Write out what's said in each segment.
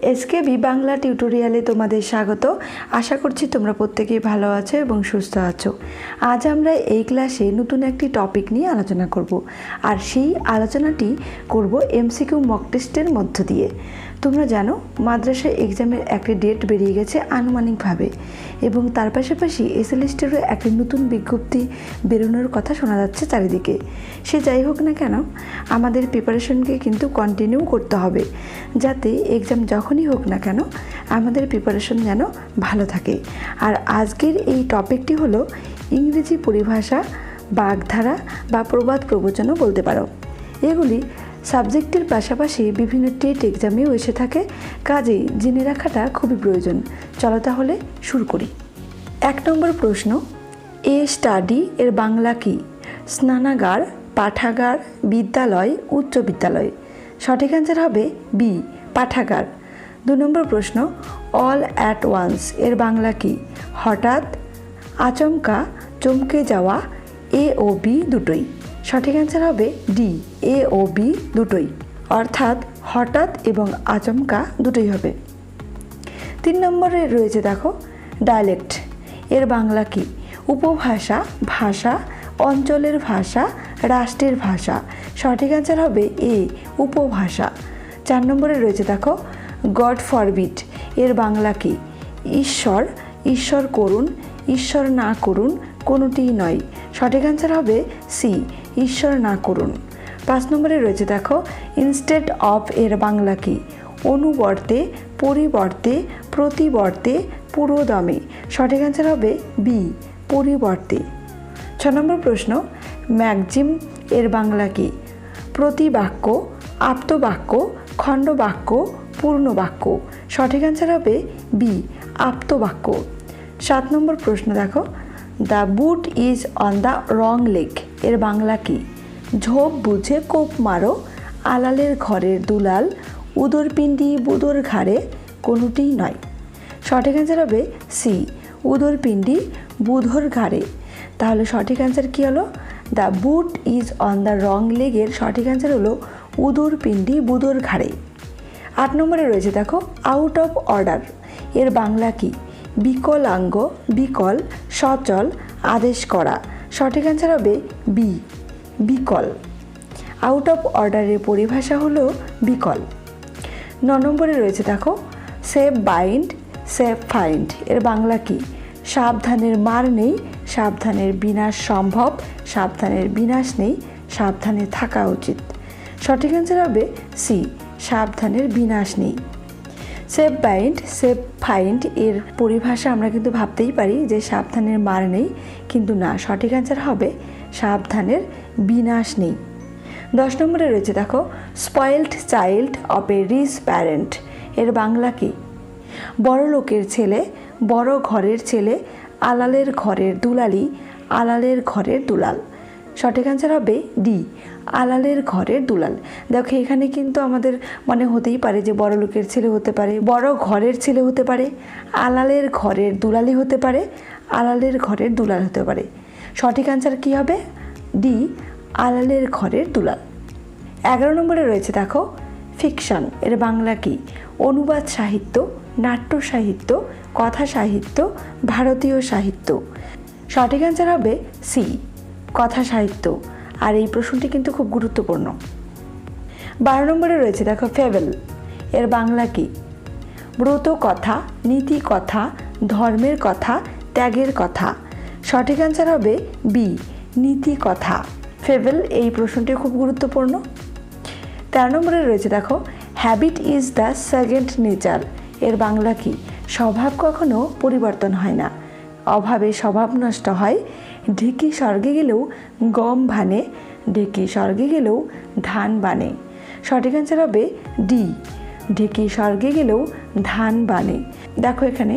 SKB Bangla টিউটোরিয়ালে তোমাদের স্বাগত। আশা করছি তোমরা প্রত্যেকেই ভালো আছো এবং সুস্থ আছো। আজ আমরা এই ক্লাসে নতুন একটি টপিক নিয়ে আলোচনা করব, আর সেই আলোচনাটি করব এমসিকিউ মক টেস্টের মধ্য দিয়ে। তোমরা জানো মাদ্রাসা এক্সামের একটি ডেট বেরিয়ে গেছে আনুমানিকভাবে, এবং তার পাশাপাশি এসএলএসটিরও একটি নতুন বিজ্ঞপ্তি বেরোনোর কথা শোনা যাচ্ছে চারিদিকে। সে যাই হোক না কেন, আমাদের প্রিপারেশনকে কিন্তু কন্টিনিউ করতে হবে, যাতে এক্সাম যখনই হোক না কেন আমাদের প্রিপারেশন যেন ভালো থাকে। আর আজকের এই টপিকটি হলো ইংরেজি পরিভাষা, বাগধারা বা প্রবাদ প্রবচনও বলতে পারো। এগুলি সাবজেক্টের পাশাপাশি বিভিন্ন টেট এক্সামেও এসে থাকে, কাজেই জেনে রাখাটা খুবই প্রয়োজন। চলো তাহলে শুরু করি। 1 নম্বর প্রশ্ন, এ স্টাডি এর বাংলা কি? স্নানাগার, পাঠাগার, বিদ্যালয়, উচ্চ বিদ্যালয়। সঠিক অ্যান্সার হবে বি, পাঠাগার। 2 নম্বর প্রশ্ন, অল অ্যাট ওয়ান্স এর বাংলা কি? হঠাৎ, আচমকা, চমকে যাওয়া, এ ও বি দুটোই। সঠিক অ্যান্সার হবে ডি, এ ও বি দুটোই, অর্থাৎ হঠাৎ এবং আচমকা দুটোই হবে। 3 নম্বরে রয়েছে দেখো, ডায়ালেক্ট এর বাংলা কি? উপভাষা, ভাষা, অঞ্চলের ভাষা, রাষ্ট্রের ভাষা। সঠিক অ্যান্সার হবে এ, উপভাষা। 4 নম্বরে রয়েছে দেখো, গড ফরবিড এর বাংলা কি? ঈশ্বর, ঈশ্বর করুন, ঈশ্বর না করুন, কোনোটিই নয়। সঠিক অ্যান্সার হবে সি, ঈশ্বর না করুন। 5 নম্বরে রয়েছে দেখো, ইনস্টেড অফ এর বাংলা কি? অনুবর্তে, পরিবর্তে, প্রতিবর্তে, পুরোদমে। সঠিক অ্যান্সার হবে বি, পরিবর্তে। 6 নম্বর প্রশ্ন, ম্যাগজিম এর বাংলা কি? প্রতিবাক্য, আপ্তবাক্য, খণ্ডবাক্য, পূর্ণ বাক্য। সঠিক অ্যান্সার হবে বি, আপ্তবাক্য। 7 নম্বর প্রশ্ন দেখো, the boot is on the wrong leg এর বাংলা কি? ঝোপ বুঝে কোপ মারো, আলালের ঘরের দুলাল, উদরপিণ্ডি বুদোর ঘাড়ে, কোনোটিই নয়। সঠিক অ্যান্সার হবে সি, উদরপিণ্ডি বুধোর ঘাড়ে। তাহলে সঠিক অ্যান্সার কী হলো? The boot is on the wrong লেগের সঠিক অ্যান্সার হলো উদরপিণ্ডি বুধোর ঘাড়ে। 8 নম্বরে রয়েছে দেখো, আউট অফ অর্ডার এর বাংলা কি? বিকলাঙ্গ, বিকল, সচল, আদেশ করা। সঠিক অ্যান্সার হবে বি, বিকল। আউট অফ অর্ডারের পরিভাষা হলো বিকল। 9 নম্বরে রয়েছে দেখো, সেভ বাইন্ড, সেভ ফাইন্ড এর বাংলা কি? সাবধানের মার নেই, সাবধানের বিনাশ সম্ভব, সাবধানের বিনাশ নেই, সাবধানে থাকা উচিত। সঠিক অ্যান্সার হবে সি, সাবধানের বিনাশ নেই। সেভ বাইন্ড, সেভ ফাইন্ড এর পরিভাষা আমরা কিন্তু ভাবতেই পারি যে সাবধানের মার নেই, কিন্তু না, সঠিক অ্যান্সার হবে সাবধানের বিনাশ নেই। 10 নম্বরে রয়েছে দেখো, spoiled child of a rich parent এর বাংলা কি? বড় লোকের ছেলে, বড় ঘরের ছেলে, আলালের ঘরের দুলালি, আলালের ঘরের দুলাল। সঠিক অ্যান্সার হবে ডি, আলালের ঘরের দুলাল। দেখো এখানে কিন্তু আমাদের মনে হতেই পারে যে বড় লোকের ছেলে হতে পারে, বড় ঘরের ছেলে হতে পারে, আলালের ঘরের দুলালি হতে পারে, আলালের ঘরের দুলাল হতে পারে। সঠিক অ্যান্সার কী হবে? ডি, আলালের ঘরের দুলাল। 11 নম্বরে রয়েছে দেখো, ফিকশন এর বাংলা কি? অনুবাদ সাহিত্য, নাট্য সাহিত্য, কথা সাহিত্য, ভারতীয় সাহিত্য। সঠিক অ্যান্সার হবে সি, কথা সাহিত্য। আর এই প্রশ্নটি কিন্তু খুব গুরুত্বপূর্ণ। 12 নম্বরে রয়েছে দেখো, ফেবেল এর বাংলা কি? ব্রত কথা, নীতি কথা, ধর্মের কথা, ত্যাগের কথা। সঠিক অ্যান্সার হবে বি, নীতি কথা। ফেবেল এই প্রশ্নটি খুব গুরুত্বপূর্ণ। 13 নম্বরে রয়েছে দেখো, habit is the second nature এর বাংলা কি? স্বভাব কখনো পরিবর্তন হয় না, অভাবে স্বভাব নষ্ট হয়, ঢেকি স্বর্গে গেলেও গম ভানে, ঢেকি স্বর্গে গেলেও ধান বানে। সঠিক অ্যান্সার হবে ডি, ঢেকি স্বর্গে গেলেও ধান বানে। দেখো এখানে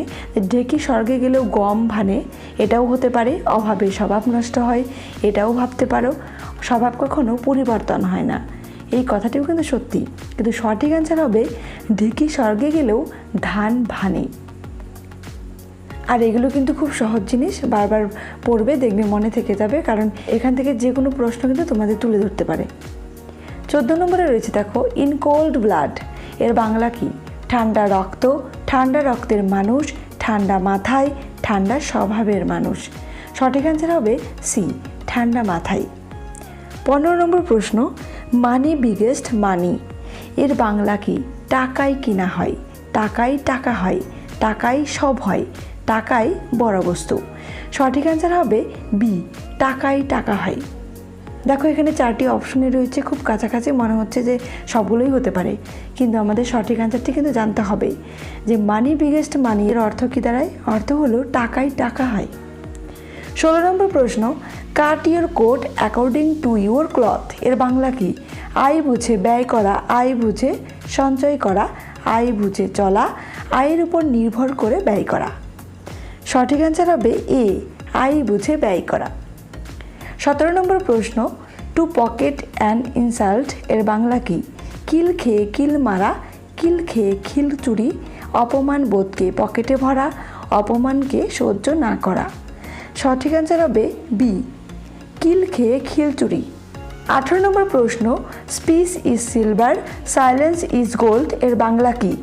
ঢেকি স্বর্গে গেলেও গম ভানে, এটাও হতে পারে, অভাবে স্বভাব নষ্ট হয়, এটাও ভাবতে পারো, স্বভাব কখনো পরিবর্তন হয় না, এই কথাটিও কিন্তু সত্যি, কিন্তু সঠিক অ্যান্সার হবে ঢেকি স্বর্গে গেলেও ধান ভানে। আর এগুলো কিন্তু খুব সহজ জিনিস, বারবার পড়বে, দেখবে মনে থেকে যাবে, কারণ এখান থেকে যে কোনো প্রশ্ন কিন্তু তোমাদের তুলে ধরতে পারে। 14 নম্বরে রয়েছে দেখো, ইন কোল্ড ব্লাড এর বাংলা কি? ঠান্ডা রক্ত, ঠান্ডা রক্তের মানুষ, ঠান্ডা মাথায়, ঠান্ডা স্বভাবের মানুষ। সঠিক অ্যান্সার হবে সি, ঠান্ডা মাথায়। 15 নম্বর প্রশ্ন, মানি বিগেস্ট মানি এর বাংলা কি? টাকায় কিনা হয়, টাকায় টাকা হয়, টাকায় সব হয়, টাকায় বড় বস্তু। সঠিক অ্যান্সার হবে বি, টাকায় টাকা হয়। দেখো এখানে 4টি অপশনে রয়েছে, খুব কাছাকাছি মনে হচ্ছে যে সবগুলোই হতে পারে, কিন্তু আমাদের সঠিক অ্যান্সারটি কিন্তু জানতে হবে যে মানি বিগেস্ট মানি এর অর্থ কী দাঁড়ায়? অর্থ হলো টাকায় টাকা হয়। 16 নম্বর প্রশ্ন, cut your coat according to your cloth এর বাংলা কি? আয় বুঝে ব্যয় করা, আয় বুঝে সঞ্চয় করা, আয় বুঝে চলা, আয়ের উপর নির্ভর করে ব্যয় করা। সঠিক অ্যান্সার হবে এ, আয় বুঝে ব্যয় করা। 17 নম্বর প্রশ্ন, টু পকেট অ্যান্ড ইনসাল্ট এর বাংলা কি? কিল খেয়ে কিল মারা, কিল খেয়ে খিল চুরি, অপমান বোধকে পকেটে ভরা, অপমানকে সহ্য না করা। সঠিক অ্যান্সার হবে বি, কিল খেয়ে খিল চুরি। 18 নম্বর প্রশ্ন, speech is silver, silence is gold এর বাংলা কি?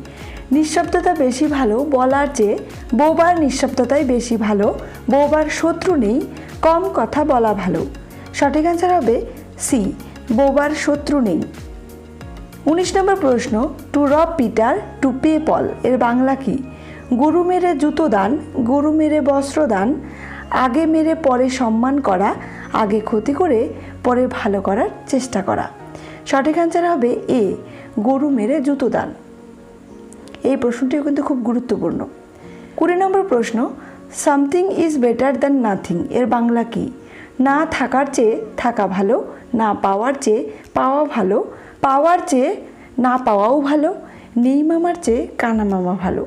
নিঃশব্দতা বেশি ভালো বলার চেয়ে, বোবার নিঃশব্দতাই বেশি ভালো, বোবার শত্রু নেই, কম কথা বলা ভালো। সঠিক অ্যান্সার হবে সি, বোবার শত্রু নেই। 19 নম্বর প্রশ্ন, টু রব পিটার টু পে পল এর বাংলা কি? গরু মেরে জুতো দান, গরু মেরে বস্ত্র দান, আগে মেরে পরে সম্মান করা, আগে ক্ষতি করে পরে ভালো করার চেষ্টা করা। সঠিক অ্যান্সার হবে এ, গরু মেরে জুতো দান। এই প্রশ্নটিও কিন্তু খুব গুরুত্বপূর্ণ। 20 নম্বর প্রশ্ন, something is better than nothing এর বাংলা কি? না থাকার চেয়ে থাকা ভালো, না পাওয়ার চেয়ে পাওয়া ভালো, পাওয়ার চেয়ে না পাওয়াও ভালো, নেই মামার চেয়ে কানা মামা ভালো।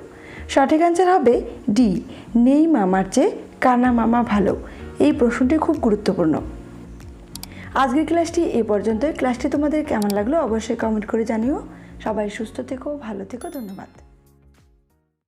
সঠিক অ্যান্সার হবে ডি, নেই মামার চেয়ে কানা মামা ভালো। এই প্রশ্নটি খুব গুরুত্বপূর্ণ। আজকের ক্লাসটি এ পর্যন্ত। ক্লাসটি তোমাদের কেমন লাগলো অবশ্যই কমেন্ট করে জানিও। সবাই সুস্থ থেকো, ভালো থেকো, ধন্যবাদ।